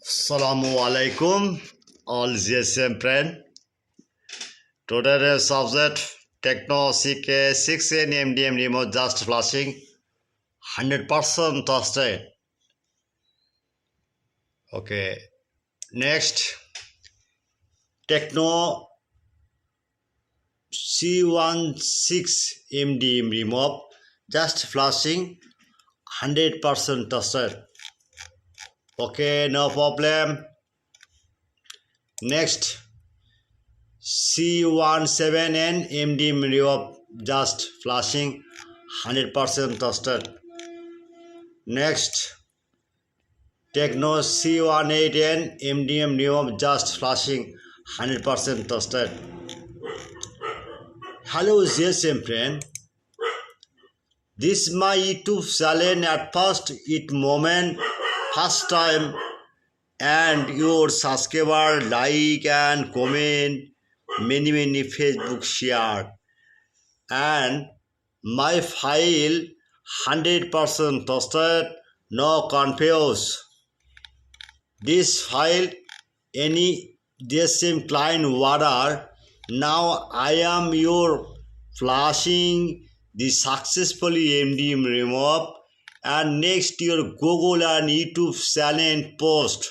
Assalamu alaikum, all GSM friend. Today's subject TECNO CI6 MDM remote just flashing 100% trusted. Okay, next TECNO C6 MDM remote just flashing 100% trusted. Okay, no problem. Next C17N MDM remote just flashing 100% trusted. Next TECNO C18N MDM remote just flashing 100% trusted. Hello GSM friend, this is my YouTube channel. At first it moment first time, and your subscriber like and comment many Facebook share, and my file 100% trusted, no confuse. This file any DSM client order. Now I am your flashing the successfully MDM remove, and next your Google and YouTube channel post,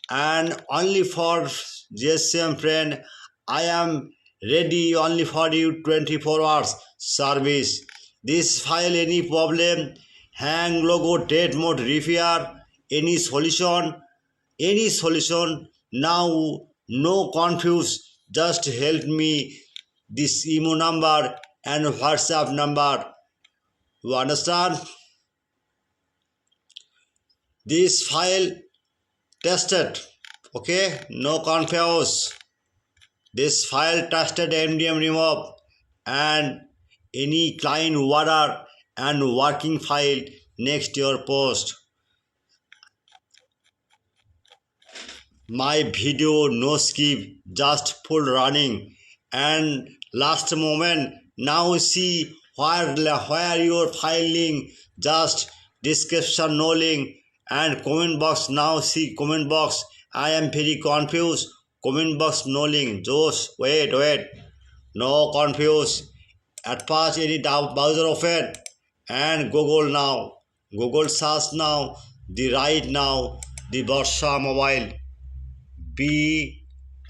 and only for GSM friend I am ready only for you 24 hours service. This file any problem, hang logo, date mode, repair, any solution, now, no confuse, just help me this email number and WhatsApp number. You understand? This file tested, okay, no confuse. This file tested MDM remove, and any client order and working file next your post. My video no skip, just full running, and last moment. Now see where your file link, just description no link, and comment box. Now see comment box. I am very confused. Comment box no link. Just wait, no confuse. At first any browser open and Google now. Google search now. The right now the Barsha mobile. Be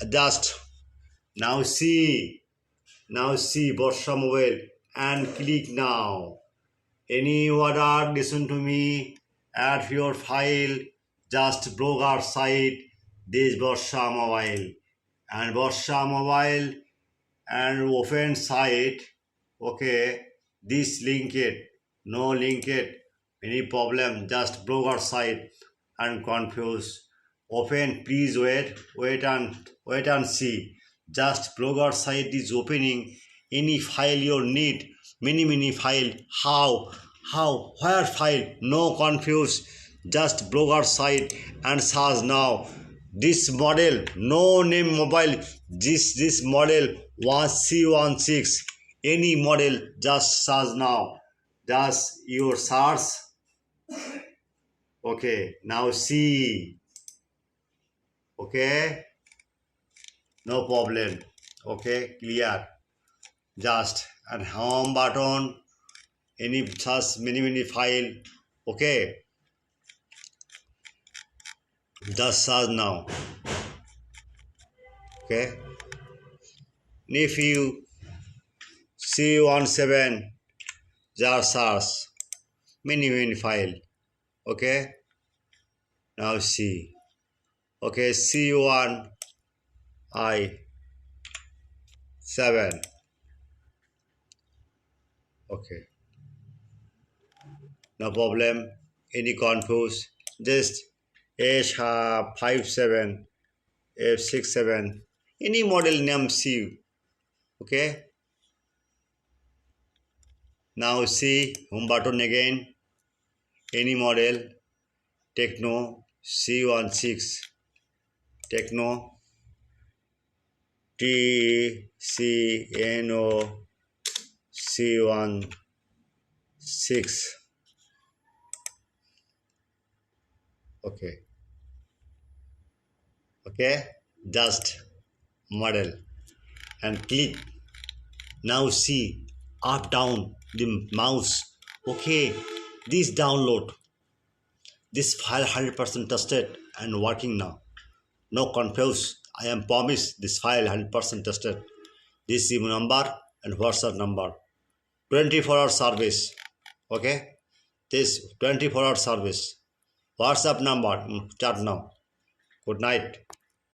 just now see Barsha mobile and click now. Any order, listen to me, add your file, just blogger site this Barsha mobile, and Barsha mobile and open site. Okay, this link it, no link it, any problem, just blogger site and confuse. Open, please wait and see. Just blogger site is opening. Any file you need, many file. Where file? No confuse. Just blogger site and search now. This model, no name mobile. This model was C16. Any model, just search now. Just your search. Okay, now see. Okay, no problem. Okay, clear. Just and home button, any such many file. Okay, just search now. Okay, if you C17, just search many file. Okay, now see. Okay, C1 I7. Okay, no problem. Any confuse, just H57, F67, any model name see. Okay, now see home button again. Any model, TECNO C16, TECNO TECNO C16. Okay, Okay, just model and click. Now see up down the mouse. Okay, this download this file 100% tested and working now. No confuse. I am promised this file 100% tested. This SIM number and WhatsApp number. 24-hour service. Okay, this 24-hour service. WhatsApp number. Chat now. Good night.